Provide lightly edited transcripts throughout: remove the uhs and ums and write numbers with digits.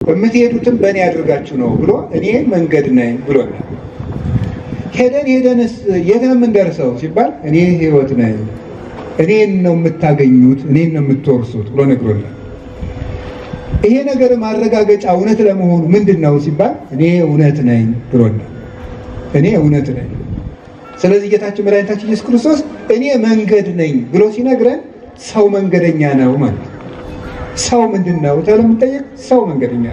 በመትሄዱትም በእኔ ያድርጋችሁ ነው ብሎ እኔ መንገድ ነኝ ብሎናል። ሄደንስ የትም እንደርሰው ሲባል እኔ ሕይወት ነኝ፣ እኔን ነው የምታገኙት፣ እኔን ነው የምትወርሱት ብሎ ነግሮናል። ይሄ ነገር ማረጋገጫ እውነት ለመሆኑ ምንድነው ሲባል እኔ እውነት ነኝ ብሎናል። እኔ እውነት ነኝ። ስለዚህ ጌታችን መድኃኒታችን ኢየሱስ ክርስቶስ እኔ መንገድ ነኝ ብሎ ሲነግረን ሰው መንገደኛ ነው ማለት ነው። ሰው ምንድነው ተብሎ የምትጠየቅ ሰው መንገደኛ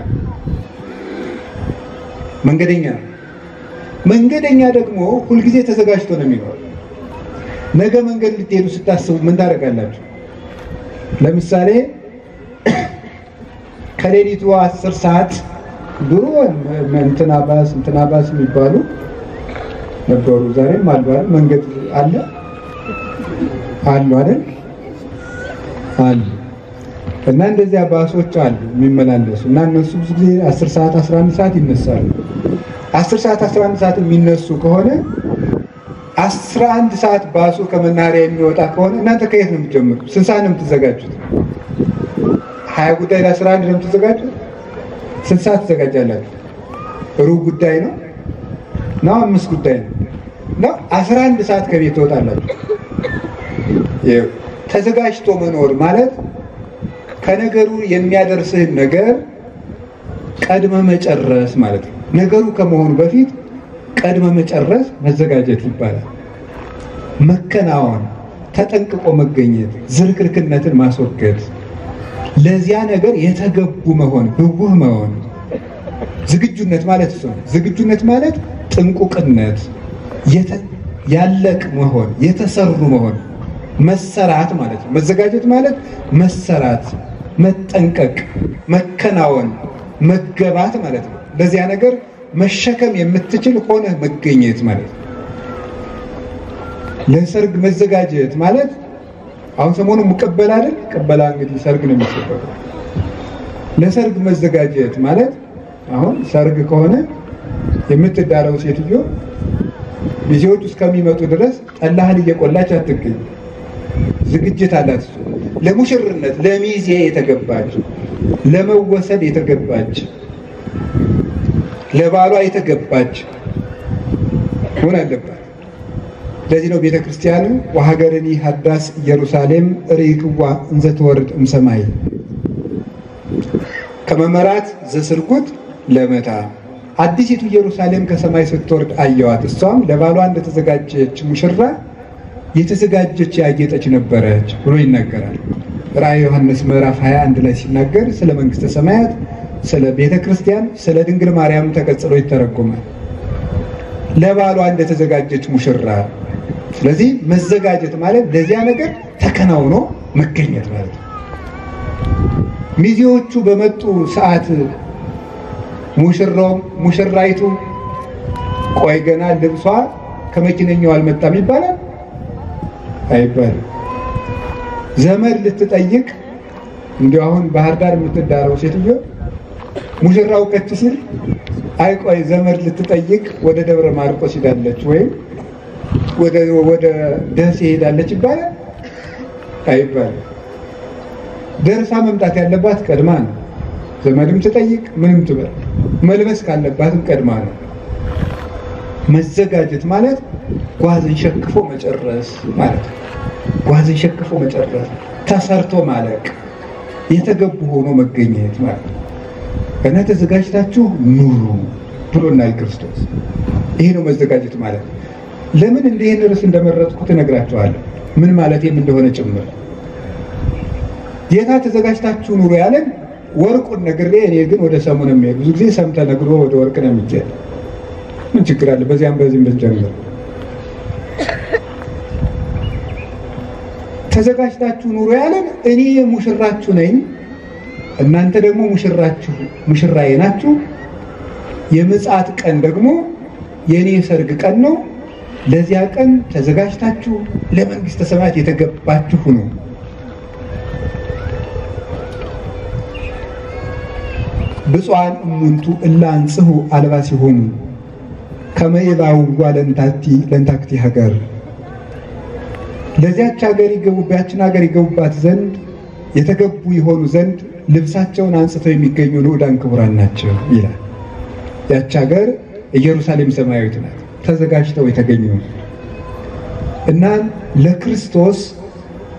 ነው። መንገደኛ ደግሞ ሁልጊዜ ተዘጋጅቶ ነው የሚኖር። ነገ መንገድ ልትሄዱ ስታስቡ ምን ታደርጋላችሁ? ለምሳሌ ከሌሊቱ 10 ሰዓት ድሮ እንትና ባስ የሚባሉ ነበሩ። ዛሬም አልባል መንገድ አሉ አይደል? አሉ። እና እንደዚያ ባሶች አሉ የሚመላለሱ እና እነሱ ብዙ ጊዜ 10 ሰዓት 11 ሰዓት ይነሳሉ። 10 ሰዓት 11 ሰዓት የሚነሱ ከሆነ 11 ሰዓት ባሱ ከመናኸሪያ የሚወጣ ከሆነ እናንተ ከየት ነው የምትጀምሩት? ስንት ሰዓት ነው የምትዘጋጁት? 20 ጉዳይ ለ11 ነው የምትዘጋጁት? ስንት ሰዓት ትዘጋጃላችሁ? ሩብ ጉዳይ ነው 5 ጉዳይ ነው 11 ሰዓት ከቤት ትወጣላችሁ። ተዘጋጅቶ መኖር ማለት ከነገሩ የሚያደርስህን ነገር ቀድመ መጨረስ ማለት ነው። ነገሩ ከመሆኑ በፊት ቀድመ መጨረስ መዘጋጀት ይባላል። መከናወን፣ ተጠንቅቆ መገኘት፣ ዝርክርክነትን ማስወገድ፣ ለዚያ ነገር የተገቡ መሆን፣ ብውህ መሆን፣ ዝግጁነት ማለት ነው። ዝግጁነት ማለት ጥንቁቅነት፣ ያለቅ መሆን፣ የተሰሩ መሆን፣ መሰራት ማለት ነው። መዘጋጀት ማለት መሰራት፣ መጠንቀቅ፣ መከናወን፣ መገባት ማለት ነው። ለዚያ ነገር መሸከም የምትችል ሆነ መገኘት ማለት ነው። ለሰርግ መዘጋጀት ማለት አሁን ሰሞኑን ሙቀበል አይደል? ቀበላ እንግዲህ ሰርግ ነው የሚሰበከው። ለሰርግ መዘጋጀት ማለት አሁን ሰርግ ከሆነ የምትዳረው ሴትዮ ሚዜዎች እስከሚመጡ ድረስ ጠላህን እየቆላች አትገኝ። ዝግጅት አላት። ለሙሽርነት ለሚዜ የተገባች፣ ለመወሰድ የተገባች፣ ለባሏ የተገባች ሆነ አለባት። ለዚህ ነው ቤተክርስቲያን ወሀገርኒ ሀዳስ ኢየሩሳሌም ርኢክዋ እንዘ ትወርድ እምሰማይ ከመመራት ዘስርጉት ለመታ አዲሲቱ ኢየሩሳሌም ከሰማይ ስትወርድ አየዋት። እሷም ለባሏ እንደተዘጋጀች ሙሽራ የተዘጋጀች ያጌጠች ነበረች ብሎ ይናገራል። ራዕየ ዮሐንስ ምዕራፍ 21 ላይ ሲናገር ስለ መንግስተ ሰማያት፣ ስለ ቤተክርስቲያን፣ ስለ ድንግል ማርያም ተቀጽሎ ይተረጎማል። ለባሏ እንደተዘጋጀች ሙሽራ። ስለዚህ መዘጋጀት ማለት ለዚያ ነገር ተከናውኖ መገኘት ማለት ነው። ሚዜዎቹ በመጡ ሰዓት ሙሽራይቱ ቆይ ገና ልብሷ ከመኪነኛው አልመጣም ይባላል አይባልም። ዘመድ ልትጠይቅ እንዲያው አሁን ባህር ዳር የምትዳረው ሴትዮ ሙሽራው ከች ሲል አይ ቆይ ዘመድ ልትጠይቅ ወደ ደብረ ማርቆስ ሄዳለች ወይም ወደ ደሴ ሄዳለች ይባላል አይባልም። ደርሳ መምጣት ያለባት ቀድማ ነው። ዘመድም ትጠይቅ ምንም ትበል መልበስ ካለባትም ቀድማ ነው። መዘጋጀት ማለት ጓዝን ሸክፎ መጨረስ ማለት ነው። ጓዝን ሸክፎ መጨረስ፣ ተሰርቶ ማለቅ፣ የተገቡ ሆኖ መገኘት ማለት ነው። እና ተዘጋጅታችሁ ኑሩ ብሎናል ክርስቶስ። ይሄ ነው መዘጋጀት ማለት። ለምን እንደዚህ ርዕስ እንደመረጥኩት እነግራችኋለሁ፣ ምን ማለቴም እንደሆነ ጭምር። ጌታ ተዘጋጅታችሁ ኑሩ ያለን ወርቁን ነግሬ እኔ ግን ወደ ሰሙ ነው የሚሄድ። ብዙ ጊዜ ሰምተ ነግሮ ወደ ወርቅ ነው የሚሄድ። ምን ችግር አለ? በዚያም በዚህም ብንጀምር ተዘጋጅታችሁ ኑሩ ያለን እኔ ሙሽራችሁ ነኝ፣ እናንተ ደግሞ ሙሽራዬ ናችሁ። የምጽአት ቀን ደግሞ የኔ ሰርግ ቀን ነው። ለዚያ ቀን ተዘጋጅታችሁ ለመንግስተ ሰማያት የተገባችሁ ሁኑ። ብፁዓን እሙንቱ እለ አንጽሑ አልባሲሆሙ ከመ ይባውዋ ለንታክቲ ሀገር ለዚያች ሀገር ይገቡባችን ሀገር ይገቡባት ዘንድ የተገቡ ይሆኑ ዘንድ ልብሳቸውን አንጽተው የሚገኙ ንዑዳን ክቡራን ናቸው ይላል። ያች ሀገር ኢየሩሳሌም ሰማያዊት ናት፣ ተዘጋጅተው የተገኙ እና ለክርስቶስ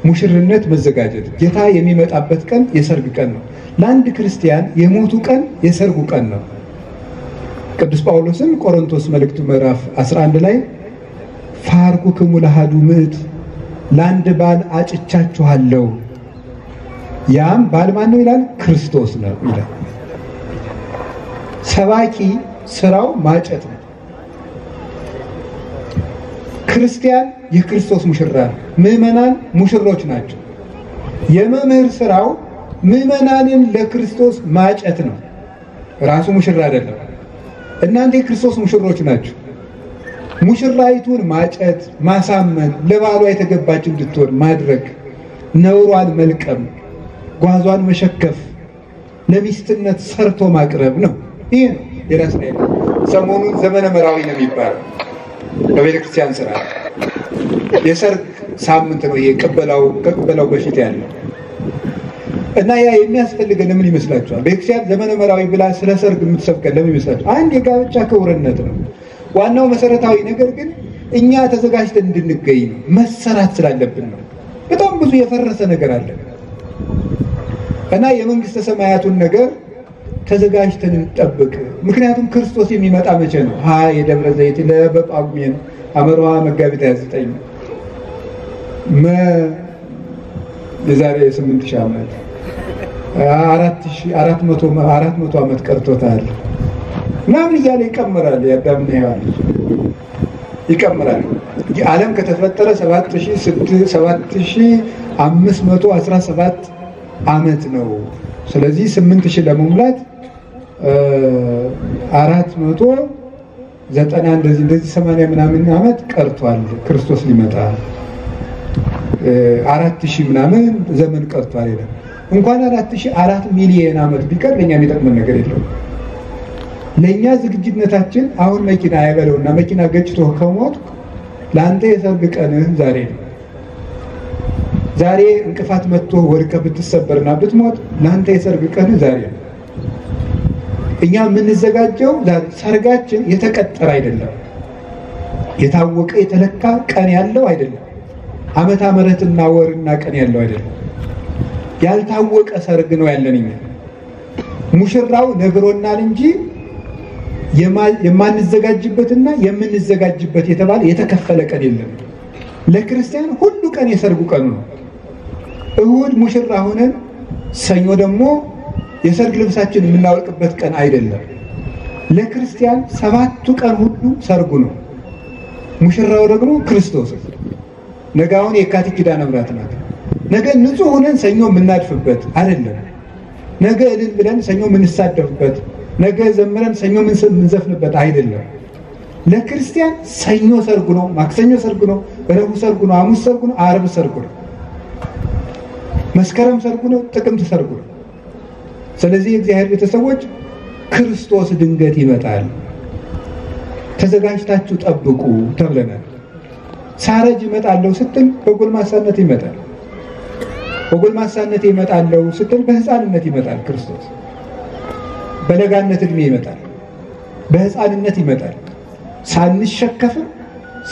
ሙሽርነት መዘጋጀት። ጌታ የሚመጣበት ቀን የሰርግ ቀን ነው። ለአንድ ክርስቲያን የሞቱ ቀን የሰርጉ ቀን ነው። ቅዱስ ጳውሎስም ቆሮንቶስ መልእክቱ ምዕራፍ 11 ላይ ፋርኩክሙ ለአሐዱ ምዕት ለአንድ ባል አጭቻችኋለሁ፣ ያም ባል ማን ነው ይላል? ክርስቶስ ነው ይላል። ሰባኪ ስራው ማጨት ነው። ክርስቲያን የክርስቶስ ሙሽራ ነው። ምዕመናን ሙሽሮች ናቸው። የመምህር ስራው ምዕመናንን ለክርስቶስ ማጨት ነው። ራሱ ሙሽራ አይደለም። እናንተ የክርስቶስ ሙሽሮች ናቸው። ሙሽራይቱን ማጨት፣ ማሳመን፣ ለባሏ የተገባች እንድትሆን ማድረግ፣ ነውሯን መልቀም፣ ጓዟን መሸከፍ፣ ለሚስትነት ሰርቶ ማቅረብ ነው። ይሄ ነው የራስ ላይ ሰሞኑን ዘመነ መራዊ ነው የሚባለው በቤተ ክርስቲያን ስራ የሰርግ ሳምንት ነው። ይሄ ከቅበላው በፊት ያለው እና ያ የሚያስፈልገን ለምን ይመስላችኋል? ቤተክርስቲያን ዘመነ መራዊ ብላ ስለ ሰርግ የምትሰብከን ለምን ይመስላችኋል? አንድ የጋብቻ ክቡርነት ነው። ዋናው መሰረታዊ ነገር ግን እኛ ተዘጋጅተን እንድንገኝ ነው። መሰራት ስላለብን ነው። በጣም ብዙ የፈረሰ ነገር አለ እና የመንግስተ ሰማያቱን ነገር ተዘጋጅተን እንጠብቅ። ምክንያቱም ክርስቶስ የሚመጣ መቼ ነው? የደብረ ዘይት ለበጳጉሜን አመሯ መጋቢት 29 የዛሬ 8000 ዓመት 400 ዓመት ቀርቶታል ምናምን እያለ ይቀመራል። ያዳምና ሔዋን ይቀመራል። ዓለም ከተፈጠረ 7517 ዓመት ነው። ስለዚህ 8000 ለመሙላት 490 እንደዚህ 80 ምናምን ዓመት ቀርቷል። ክርስቶስ ሊመጣ 4000 ምናምን ዘመን ቀርቷል ይላል። እንኳን 4 ሚሊዮን ዓመት ቢቀር ለኛ የሚጠቅመን ነገር የለውም። ለኛ ዝግጅነታችን አሁን መኪና ያበለውና መኪና ገጭቶ ከሞት ለአንተ የሰርግ ቀንህ ዛሬ ነው። ዛሬ እንቅፋት መጥቶ ወድቀህ ብትሰበርና ብትሞት ለአንተ የሰርግ ቀንህ ዛሬ ነው። እኛ የምንዘጋጀው ሰርጋችን የተቀጠረ አይደለም። የታወቀ የተለካ ቀን ያለው አይደለም። ዓመተ ምሕረትና ወርና ቀን ያለው አይደለም። ያልታወቀ ሰርግ ነው ያለን እኛ። ሙሽራው ነግሮናል እንጂ የማንዘጋጅበትና የምንዘጋጅበት የተባለ የተከፈለ ቀን የለም። ለክርስቲያን ሁሉ ቀን የሰርጉ ቀኑ ነው። እሁድ ሙሽራ ሆነን ሰኞ ደግሞ የሰርግ ልብሳችን የምናወልቅበት ቀን አይደለም። ለክርስቲያን 7ቱ ቀን ሁሉ ሰርጉ ነው። ሙሽራው ደግሞ ክርስቶስ። ነጋውን የካቲት ኪዳነ ምሕረት ናት። ነገ ንጹህ ሆነን ሰኞ የምናድፍበት አይደለም። ነገ እልል ብለን ሰኞ የምንሳደፍበት፣ ነገ ዘምረን ሰኞ የምንዘፍንበት አይደለም። ለክርስቲያን ሰኞ ሰርጉ ነው፣ ማክሰኞ ሰርጉ ነው፣ ረቡዕ ሰርጉ ነው፣ ሐሙስ ሰርጉ ነው፣ ዓርብ ሰርጉ ነው፣ መስከረም ሰርጉ ነው፣ ጥቅምት ሰርጉ ነው። ስለዚህ የእግዚአብሔር ቤተሰቦች ክርስቶስ ድንገት ይመጣል፣ ተዘጋጅታችሁ ጠብቁ ተብለናል። ሳረጅ ይመጣለሁ ስትል በጎልማሳነት ይመጣል። በጎልማሳነት ይመጣለሁ ስትል በሕፃንነት ይመጣል ክርስቶስ። በለጋነት እድሜ ይመጣል፣ በሕፃንነት ይመጣል። ሳንሸከፍም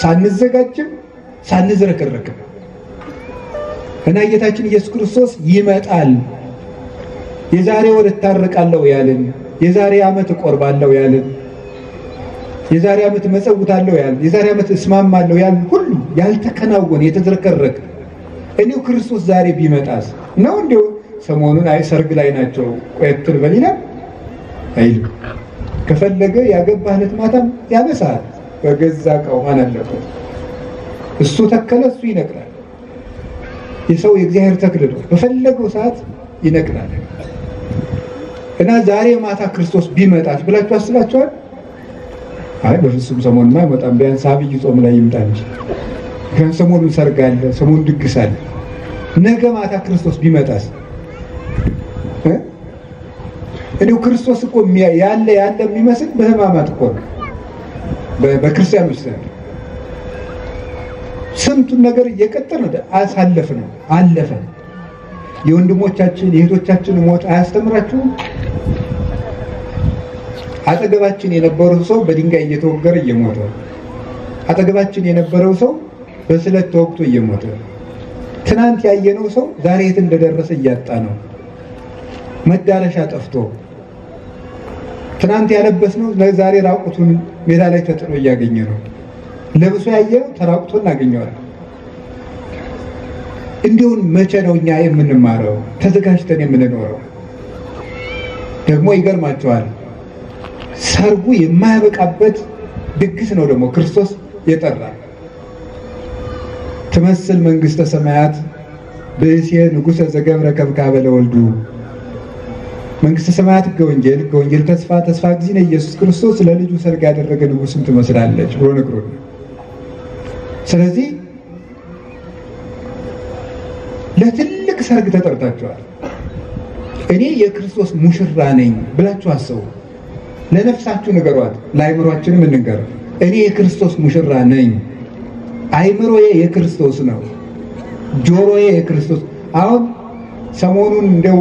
ሳንዘጋጅም ሳንዝረከረክም እና ጌታችን ኢየሱስ ክርስቶስ ይመጣል። የዛሬ ወር እታረቃለሁ ያልን፣ የዛሬ ዓመት እቆርባለሁ ያልን፣ የዛሬ ዓመት መጸውታለሁ ያልን፣ የዛሬ ዓመት እስማማለሁ ያልን ሁሉ ያልተከናወነ የተዝረከረከ እኔው ክርስቶስ ዛሬ ቢመጣስ ነው እንደው ሰሞኑን ሰርግ ላይ ናቸው ቆየት በሊና አይል ከፈለገ ያገባህለት ማታም ያበሳል በገዛ ቀው ማን አለበት እሱ ተከለ እሱ ይነቅላል። የሰው የእግዚአብሔር ተክል ነው። በፈለገው ሰዓት ይነቅላል። እና ዛሬ ማታ ክርስቶስ ቢመጣስ ብላችሁ አስባችኋል? አይ በፍጹም ሰሞኑን አይመጣም፣ ቢያንስ አብይ ጾም ላይ ይምጣ እንጂ። ግን ሰሞኑን ሰርግ አለ፣ ሰሞኑን ድግስ አለ። ነገ ማታ ክርስቶስ ቢመጣስ? እኔው ክርስቶስ እኮ ያለ የሚመስል በሕማማት እኮ ነው በክርስቲያኖች ዘንድ። ስንቱን ነገር እየቀጠልን አሳለፍነው አለፈ። የወንድሞቻችን የእህቶቻችን ሞት አያስተምራችሁም? አጠገባችን የነበረው ሰው በድንጋይ እየተወገረ እየሞተ፣ አጠገባችን የነበረው ሰው በስለት ተወግቶ እየሞተ፣ ትናንት ያየነው ሰው ዛሬ የት እንደደረሰ እያጣ ነው። መዳረሻ ጠፍቶ ትናንት ያለበስነው ዛሬ ራቁቱን ሜዳ ላይ ተጥሎ እያገኘ ነው። ለብሶ ያየው ተራቁቶ እናገኘዋለን። እንዲሁን መቼ ነው እኛ የምንማረው ተዘጋጅተን የምንኖረው? ደግሞ ይገርማቸዋል። ሰርጉ የማያበቃበት ድግስ ነው ደግሞ ክርስቶስ የጠራ። ትመስል መንግስተ ሰማያት ብእሴ ንጉሠ ዘገብረ ከብካበ ለወልዱ። መንግስተ ሰማያት ከወንጌል ተስፋ ጊዜነ ኢየሱስ ክርስቶስ ለልጁ ሰርግ ያደረገ ንጉስን ትመስላለች ብሎ ነግሮን። ስለዚህ ለትልቅ ሰርግ ተጠርታችኋል። እኔ የክርስቶስ ሙሽራ ነኝ ብላችሁ አስቡ። ለነፍሳችሁ ንገሯት፣ ለአይምሮአችንም እንንገር። እኔ የክርስቶስ ሙሽራ ነኝ። አይምሮዬ የክርስቶስ ነው፣ ጆሮዬ የክርስቶስ። አሁን ሰሞኑን እንደው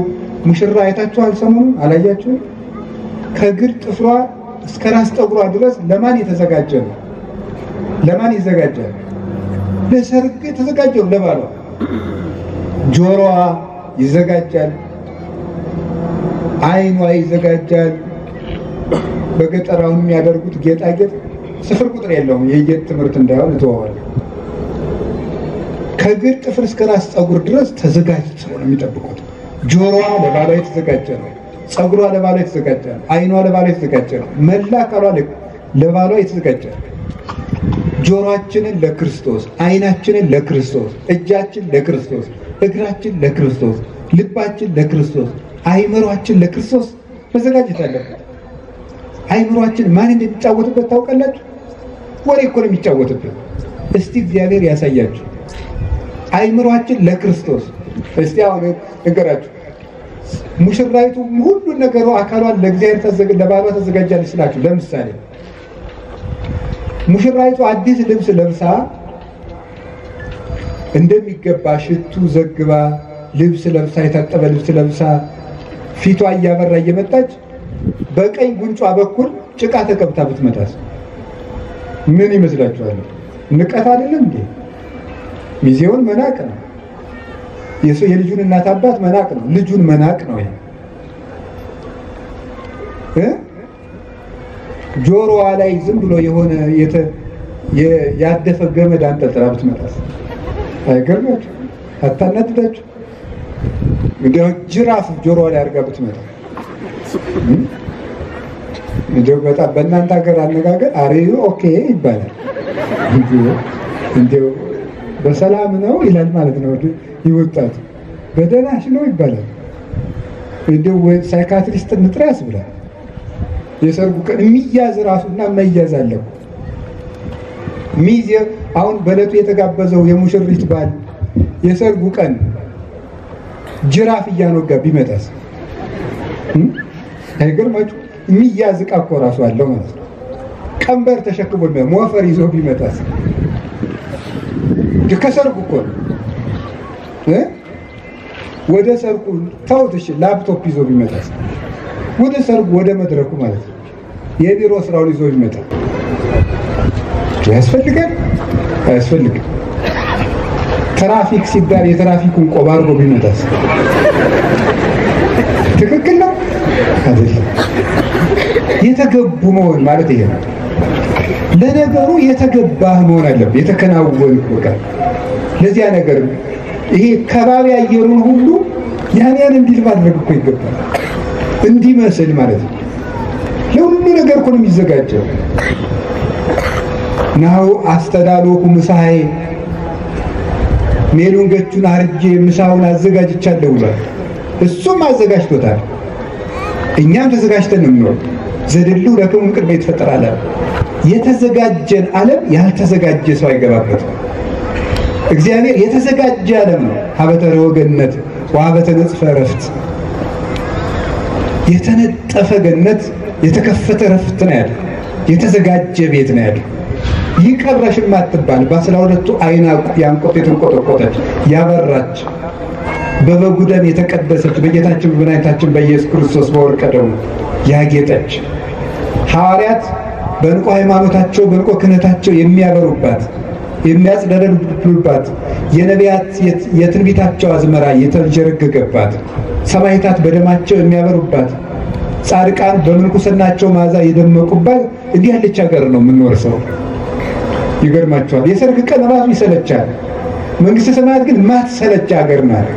ሙሽራ አይታችኋል? ሰሞኑን አላያችሁም? ከግር ጥፍሯ እስከ ራስ ጠጉሯ ድረስ ለማን የተዘጋጀ ነው? ለማን ይዘጋጃል? ለሰርግ የተዘጋጀው ለባሏ። ጆሮዋ ይዘጋጃል፣ አይኗ ይዘጋጃል። በገጠራውን የሚያደርጉት ጌጣጌጥ ስፍር ቁጥር የለውም። የጌጥ ትምህርት እንዳይሆን እተወዋለሁ። ከግር ጥፍር እስከ ራስ ፀጉር ድረስ ተዘጋጅተው ነው የሚጠብቁት። ጆሮዋ ለባሏ የተዘጋጀ ነው፣ ፀጉሯ ለባሏ የተዘጋጀ ነው፣ አይኗ ለባሏ የተዘጋጀ ነው፣ መላ አካሏ ለባሏ የተዘጋጀ ነው። ጆሮአችንን ለክርስቶስ፣ አይናችንን ለክርስቶስ፣ እጃችን ለክርስቶስ፣ እግራችን ለክርስቶስ፣ ልባችን ለክርስቶስ፣ አይምሮአችን ለክርስቶስ መዘጋጀት አለበት። አይምሮአችን ማን እንደሚጫወትበት ታውቃላችሁ? ወሬ እኮ ነው የሚጫወትበት። እስቲ እግዚአብሔር ያሳያችሁ። አይምሮአችን ለክርስቶስ። እስቲ አሁን ንገራችሁ። ሙሽራይቱ ሁሉ ነገሯ አካሏን ለእግዚአብሔር ለባሏ ተዘጋጃለች ስላችሁ፣ ለምሳሌ ሙሽራይቱ አዲስ ልብስ ለብሳ እንደሚገባ ሽቱ ዘግባ ልብስ ለብሳ የታጠበ ልብስ ለብሳ ፊቷ እያበራ እየመጣች በቀኝ ጉንጯ በኩል ጭቃ ተቀብታ ብትመጣስ ምን ይመስላችኋል? ንቀት አይደለም እንዴ? ሚዜውን መናቅ ነው። የልጁን እናት አባት መናቅ ነው። ልጁን መናቅ ነው። ጆሮዋ ላይ ዝም ብሎ የሆነ ያደፈ ገመድ አንጠልጥላ ብትመጣስ አይገርማችሁ? አታናድዳችሁ? እንደው ጅራፍ ጆሮዋ ላይ አድርጋ ብትመጣ እንደው በጣም በእናንተ ሀገር አነጋገር አሬዩ ኦኬ ይባላል። እንደው በሰላም ነው ይላል ማለት ነው። ይወጣት በደናሽ ነው ይባላል። እንደው ሳይካትሪስት እንጥራስ ብላ የሰርጉ ቀን የሚያዝ ራሱና መያዝ አለው። ሚዜ አሁን በለቱ የተጋበዘው የሙሽሪት ባል የሰርጉ ቀን ጅራፍ እያኖጋ ቢመጣስ አይገርማችሁ? የሚያዝ ዕቃ እኮ ራሱ አለው ማለት ነው። ቀንበር ተሸክሞ ሞፈር ይዞ ቢመጣስ? ከሰርጉ እኮ ወደ ሰርጉ ታውትሽ ላፕቶፕ ይዞ ቢመጣስ? ወደ ሰርጉ ወደ መድረኩ ማለት ነው። የቢሮ ስራውን ይዞ ቢመጣ ያስፈልጋል አያስፈልግም? ትራፊክ ሲባል የትራፊኩን ቆብ አድርጎ ቢመጣስ ትክክል ነው አይደለም? የተገቡ መሆን ማለት ይሄ ነው። ለነገሩ የተገባህ መሆን አለበት። የተከናወንክ በቃ ለዚያ ነገር ይሄ ከባቢ አየሩን ሁሉ ያን እንዲል ማድረግ እኮ ይገባል። እንዲመስል ማለት ነው። ለሁሉ ነገር እኮ ነው የሚዘጋጀው። ናው አስተዳሎኩ ምሳዬ ሜሉን ገቹን አርጄ ምሳውን አዘጋጅቻለሁ ብሏል። እሱም አዘጋጅቶታል። እኛም ተዘጋጅተን ነው የምንኖረው። ዘደሉ ለከሙ ቅድመ የተፈጠረ ዓለም። የተዘጋጀን ዓለም ያልተዘጋጀ ሰው አይገባበትም። እግዚአብሔር የተዘጋጀ ዓለም ነው። ሀበተ ረወገነት ወሀበተ ነጽፈ ረፍት፣ የተነጠፈ ገነት የተከፈተ ረፍት ነው ያለው። የተዘጋጀ ቤት ነው ያለው። ይቀረሽ ማትባል በ12ቱ አይናቁ ያንቆጥ የተንቆጠቆጠች ያበራች በበጉ ደም የተቀደሰች በጌታችን በመድኃኒታችን በኢየሱስ ክርስቶስ በወርቀ ደሙ ያጌጠች ሐዋርያት በእንቁ ሃይማኖታቸው በእንቁ ክህነታቸው የሚያበሩባት የሚያጽደረድሩባት የነቢያት የትንቢታቸው አዝመራ የተንጀረገገባት ሰማዕታት በደማቸው የሚያበሩባት ጻድቃን በምንኩስናቸው ማዛ የደመቁባት እንዲህ ያለች ሀገር ነው የምንወርሰው። ይገርማቸዋል። የሰርግ ቀን ራሱ ይሰለቻል። መንግስተ ሰማያት ግን ማትሰለች ሀገር ናት።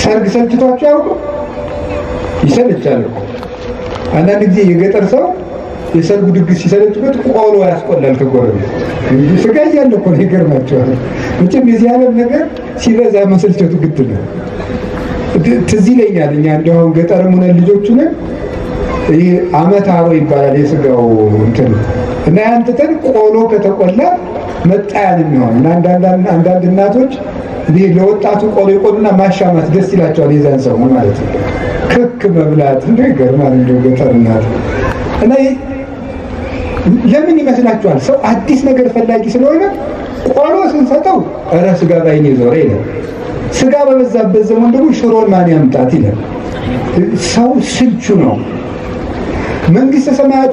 ሰርግ ሰልችቷቸው ያውቁ ይሰለቻል። አንዳንድ ጊዜ የገጠር ሰው የሰርጉ ድግስ ሲሰለችበት ቆሎ ያስቆላል ከጎረቤት እንጂ ስጋ እያለ እኮ ነው። ይገርማቸዋል። መቼም የዚህ ዓለም ነገር ሲበዛ መሰልቸቱ ግድ ነው። ትዝ ይለኛል እኛ እንደው ገጠርም ሆነን ልጆቹ ነን ይሄ አመታሮ ይባላል የስጋው እንትን እና ያንተን ቆሎ ከተቆላ መጣያን ነው እና አንዳንድ እናቶች ይሄ ለወጣቱ ቆሎ ይቆሉና ማሻማት ደስ ይላቸዋል። የዛን ሰው ማለት ነው ክክ መብላት እንደ ገርማን እንደ ገጠር እናት እና ለምን ይመስላችኋል? ሰው አዲስ ነገር ፈላጊ ስለሆነ ቆሎ ስንሰጠው እረ ስጋ ባይኔ ዞረ ይላል። ስጋ በበዛበት ዘመን ደግሞ ሽሮን ማን ያምጣት ይላል። ሰው ስልቹ ነው። መንግስተ ሰማያት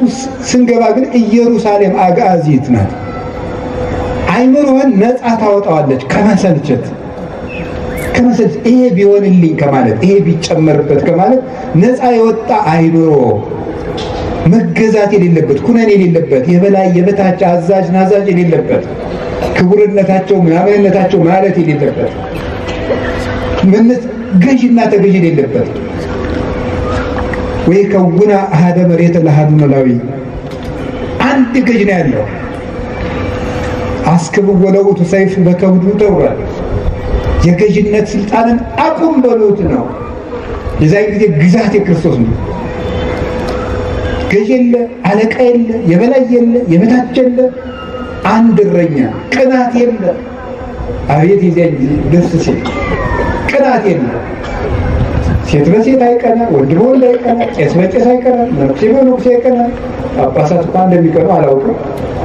ስንገባ ግን ኢየሩሳሌም አጋዚት ናት። አይምሮህን ነፃ ታወጣዋለች ከመሰልቸት ይሄ ቢሆንልኝ ከማለት ይሄ ቢጨመርበት ከማለት ነፃ የወጣ አይምሮ መገዛት የሌለበት ኩነኔ የሌለበት የበላይ የበታች አዛዥ ናዛዥ የሌለበት ክቡርነታቸው ምናምንነታቸው ማለት የሌለበት ምንት ገዥና ተገዥ የሌለበት ወይ ከውና አሃደ መሬት ለሃዱ ነላዊ አንድ ገዥ ነው ያለው። አስከቡ ወለውቱ ሰይፍ በከብዱ ተውራል። የገዥነት ስልጣንን አቁም በሉት ነው። የዛይ ጊዜ ግዛት የክርስቶስ ነው። ገዥ የለ፣ አለቃ የለ፣ የበላይ የለ፣ የበታች የለ፣ አንድ እረኛ። ቅናት የለ። አቤት የዚያ ጊዜ ደስ ሲል ቅናት የለ። ሴት በሴት አይቀና፣ ወንድ በወንድ አይቀና፣ ቄስ በቄስ አይቀና፣ መነኩሴ በመነኩሴ አይቀና። ጳጳሳት እንኳን እንደሚቀኑ አላውቅም።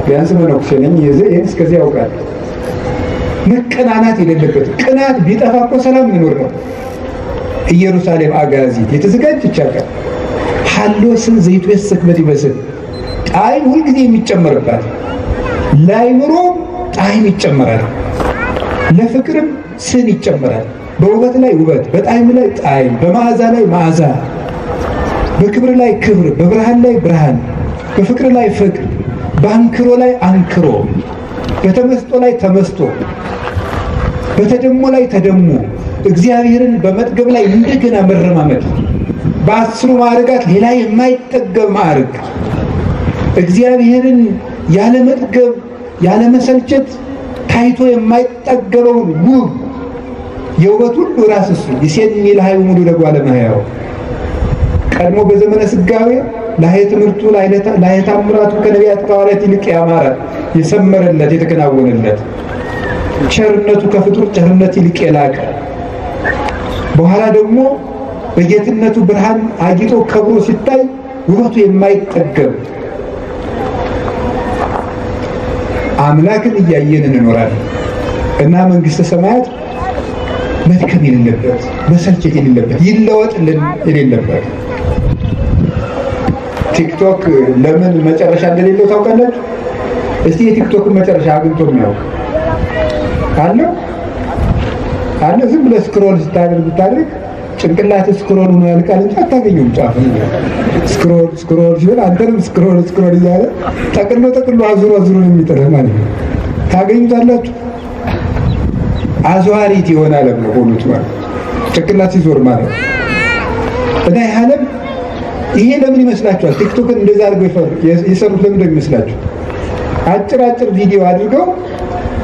ቢያንስ መነኩሴ ነኝ ይህን እስከዚህ ያውቃል። መቀናናት የሌለበት ቅናት ቢጠፋ እኮ ሰላም ይኖር ነው። ኢየሩሳሌም አጋዚት የተዘጋጀች ሀገር ሐሎስን ዘይቱ የሰክበት ይመስል ጣዕም ሁልጊዜ የሚጨመርባት ለአይምሮ ጣዕም ይጨመራል፣ ለፍቅርም ስን ይጨመራል። በውበት ላይ ውበት፣ በጣዕም ላይ ጣዕም፣ በመዓዛ ላይ መዓዛ፣ በክብር ላይ ክብር፣ በብርሃን ላይ ብርሃን፣ በፍቅር ላይ ፍቅር፣ በአንክሮ ላይ አንክሮ፣ በተመስጦ ላይ ተመስጦ፣ በተደሞ ላይ ተደሞ፣ እግዚአብሔርን በመጥገብ ላይ እንደገና መረማመድ፣ በአስሩ ማዕርጋት ሌላ የማይጠገብ ማዕርግ፣ እግዚአብሔርን ያለ መጥገብ ያለ መሰልቸት ታይቶ የማይጠገበውን ውብ የውበት ሁሉ ራስ እሱ ይሴኒ ለሃዩ ሙሉ ለጓለ መሕያው ቀድሞ በዘመነ ስጋዌ ላይ ትምህርቱ ላይ ታምራቱ ከነቢያት ከሐዋርያት ይልቅ ያማረ የሰመረለት የተከናወነለት ቸርነቱ ከፍጡር ቸርነት ይልቅ የላቀ በኋላ ደግሞ በጌትነቱ ብርሃን አጊጦ ከብሮ ሲታይ ውበቱ የማይጠገብ አምላክን እያየን እንኖራለን እና መንግስተ ሰማያት መድከም የሌለበት መሰልቸት የሌለበት ይለወጥልን የሌለበት። ቲክቶክ ለምን መጨረሻ እንደሌለው ታውቃላችሁ? እስቲ የቲክቶክ መጨረሻ አግኝቶ ነው አለ ዝም ብለህ ስክሮል ስታደርግ ጭንቅላት ስክሮል ነው ያልቃል እንጂ አታገኙም። ጫፍ ስክሮል ሲሆን አንተንም ስክሮል እያለ ጠቅሎ አዙሮ የሚጥልህ ማለት ነው። ታገኙታላችሁ። አዟሪት ይሆናል ነው ሁሉት ማለት ጭንቅላት ሲዞር ማለት እና ይሄ ለምን ይመስላችኋል? ቲክቶክን እንደዛ አድርገው የሰሩት ለምን ይመስላችሁ? አጭር ቪዲዮ አድርገው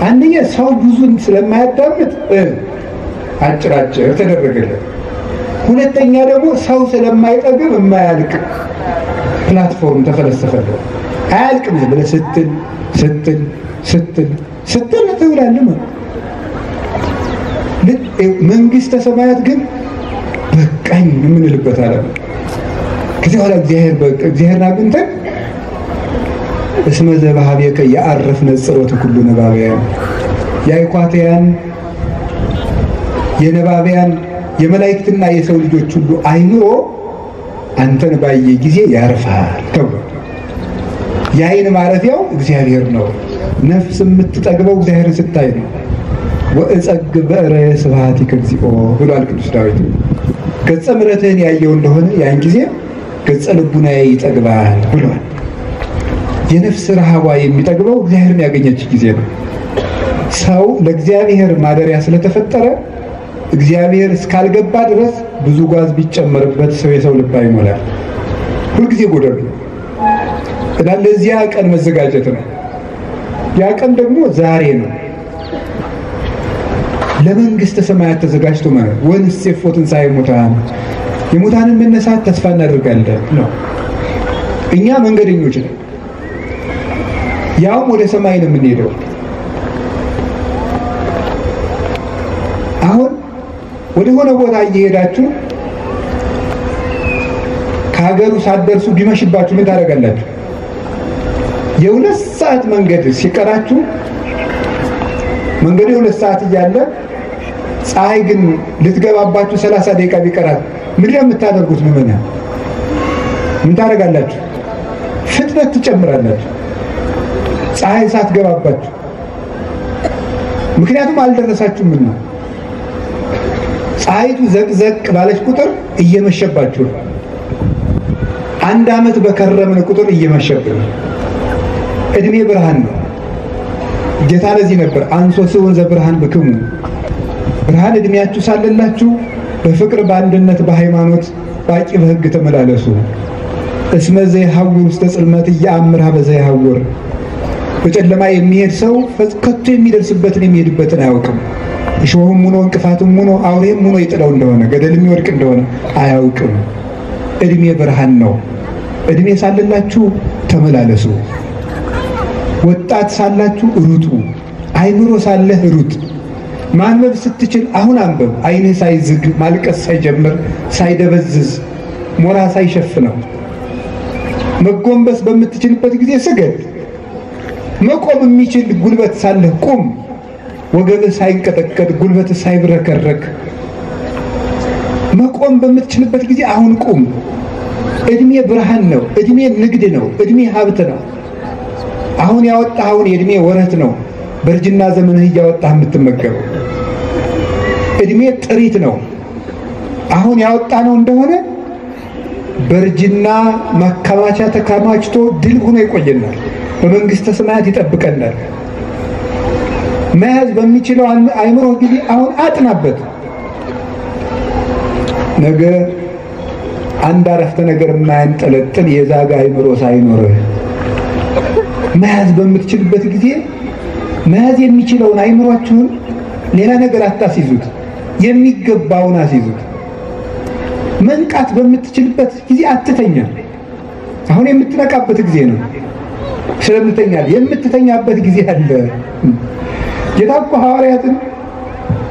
አንደኛ ሰው ብዙን ስለማያዳምጥ አጭር ተደረገለት። ሁለተኛ ደግሞ ሰው ስለማይጠግብ የማያልቅ ፕላትፎርም ተፈለሰፈለት። አያልቅም ብለህ ስትል ትውላለህ ማለት መንግስተ ሰማያት ግን በቃኝ የምንልበት ዓለም ከዚህ በኋላ እግዚአብሔርን አግኝተን እስመ ዘበሃቤከ ያዕርፍ ነጽሮት ኩሉ ነባብያን የአይኳትያን የነባብያን የመላእክትና የሰው ልጆች ሁሉ አይምሮ አንተን ባየ ጊዜ ያርፋል ተብሎ የአይን ማረፊያው እግዚአብሔር ነው። ነፍስ የምትጠግበው እግዚአብሔርን ስታይ ነው። ወእጸግ በእረየ ስብሐቲከ እግዚኦ ብሏል ቅዱስ ዳዊት። ገጸ ምሕረትህን ያየው እንደሆነ ያን ጊዜ ገጸ ልቡናዬ ይጠግባል ብሏል። የነፍስ ረሃቧ የሚጠግበው እግዚአብሔርን ያገኘች ጊዜ ነው። ሰው ለእግዚአብሔር ማደሪያ ስለተፈጠረ እግዚአብሔር እስካልገባ ድረስ ብዙ ጓዝ ቢጨመርበት ሰው የሰው ልብ አይሞላል። ሁልጊዜ ጎደሎ እና ለዚያ ቀን መዘጋጀት ነው። ያ ቀን ደግሞ ዛሬ ነው። ለመንግስተ ሰማያት ተዘጋጅቶ ማለት ወንሴፎ ትንሣኤ ሙታን የሙታንን መነሳት ተስፋ እናደርጋለን ነው። እኛ መንገደኞች ነን። ያውም ወደ ሰማይ ነው የምንሄደው። አሁን ወደ ሆነ ቦታ እየሄዳችሁ ከሀገሩ ሳትደርሱ ቢመሽባችሁ ምን ታደርጋላችሁ? የሁለት ሰዓት መንገድ ሲቀራችሁ መንገዱ የሁለት ሰዓት እያለ ፀሐይ ግን ልትገባባችሁ 30 ደቂቃ ቢቀራት ምን የምታደርጉት? ምን ታደርጋላችሁ? ፍጥነት ትጨምራላችሁ ፀሐይ ሳትገባባችሁ። ምክንያቱም አልደረሳችሁም ነው። ፀሐይቱ ዘቅዘቅ ባለች ቁጥር እየመሸባችሁ ነው። አንድ ዓመት በከረምን ቁጥር እየመሸብን ነው። እድሜ ብርሃን ነው። ጌታ ለዚህ ነበር አንሶስውን ዘብርሃን ብክሙ ብርሃን እድሜያችሁ ሳለላችሁ በፍቅር በአንድነት በሃይማኖት ባቂ በሕግ ተመላለሱ። እስመ ዘይሐውር ውስተ ጽልመት እያአምርሃ በዘይሐውር በጨለማ የሚሄድ ሰው ከቶ የሚደርስበትን የሚሄድበትን አያውቅም። እሾህም ሆኖ እንቅፋትም ሆኖ አውሬም ሆኖ ይጥለው እንደሆነ ገደል የሚወድቅ እንደሆነ አያውቅም። እድሜ ብርሃን ነው። እድሜ ሳለላችሁ ተመላለሱ። ወጣት ሳላችሁ ሩጡ። አይምሮ ሳለህ ሩጥ። ማንበብ ስትችል አሁን አንበብ። አይንህ ሳይዝግ ማልቀስ ሳይጀምር ሳይደበዝዝ ሞራ ሳይሸፍነው መጎንበስ በምትችልበት ጊዜ ስገድ። መቆም የሚችል ጉልበት ሳለህ ቁም። ወገብህ ሳይንቀጠቀጥ ጉልበትህ ሳይብረከረክ መቆም በምትችልበት ጊዜ አሁን ቁም። እድሜ ብርሃን ነው። እድሜ ንግድ ነው። እድሜ ሀብት ነው። አሁን ያወጣኸውን የእድሜ ወረት ነው በእርጅና ዘመንህ እያወጣህ የምትመገበው። እድሜ ጥሪት ነው። አሁን ያወጣነው እንደሆነ በእርጅና ማከማቻ ተከማችቶ ድል ሆኖ ይቆየናል። በመንግስተ ሰማያት ይጠብቀናል። መያዝ በሚችለው አይምሮ ጊዜ አሁን አጥናበት። ነገ አንድ አረፍተ ነገር የማያንጠለጥል የዛጋ አይምሮ ሳይኖርህ መያዝ በምትችልበት ጊዜ መያዝ የሚችለውን አይምሯችሁን ሌላ ነገር አታስይዙት፣ የሚገባውን አስይዙት። መንቃት በምትችልበት ጊዜ አትተኛ። አሁን የምትነቃበት ጊዜ ነው። ስለምትተኛል የምትተኛበት ጊዜ አለ። ጌታ እኮ ሐዋርያትን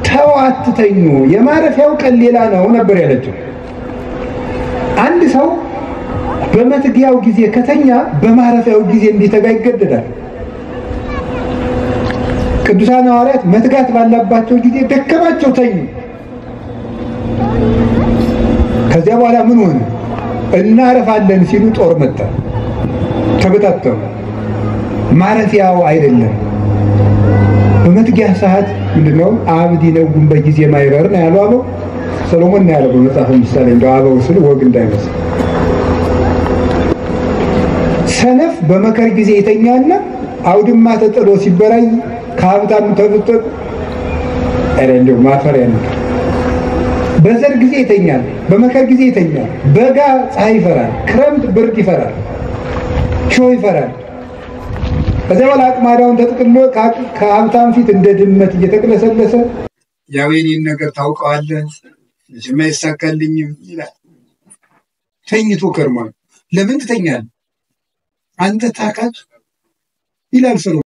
ተው አትተኙ፣ የማረፊያው ቀን ሌላ ነው ነበር ያለችው። አንድ ሰው በመትጊያው ጊዜ ከተኛ በማረፊያው ጊዜ እንዲተጋ ይገደዳል። ቅዱሳን ሐዋርያት መትጋት ባላባቸው ጊዜ ደከማቸው፣ ተኙ። ከዚያ በኋላ ምን ሆነ? እናረፋለን ሲሉ ጦር መጣ፣ ተበታተኑ። ማረፊያው አይደለም። በመትጊያ ሰዓት ምንድነው? አብዲ ነው በጊዜ ማይበር ነው ያለው አበው። ሰሎሞን ነው ያለው በመጽሐፈ ምሳሌ። እንደው አበው ስል ወግ እንዳይመስል። ሰነፍ በመከር ጊዜ ይተኛና አውድማ ተጥሎ ሲበራይ ከሀብታም ተብጥጥ እንደው ማፈሪያ ነው። በዘር ጊዜ ይተኛል፣ በመከር ጊዜ ይተኛል። በጋ ፀሐይ ይፈራል፣ ክረምት ብርድ ይፈራል፣ ሾህ ይፈራል። ከዚያ በኋላ አቅማዳውን ተጥቅሎ ከሀብታም ፊት እንደ ድመት እየተቅለሰለሰ ያው የኔን ነገር ታውቀዋለህ መቼም አይሳካልኝም ይላል። ተኝቶ ከርሟል። ለምን ትተኛለህ አንተ ታካች ይላል ሰው።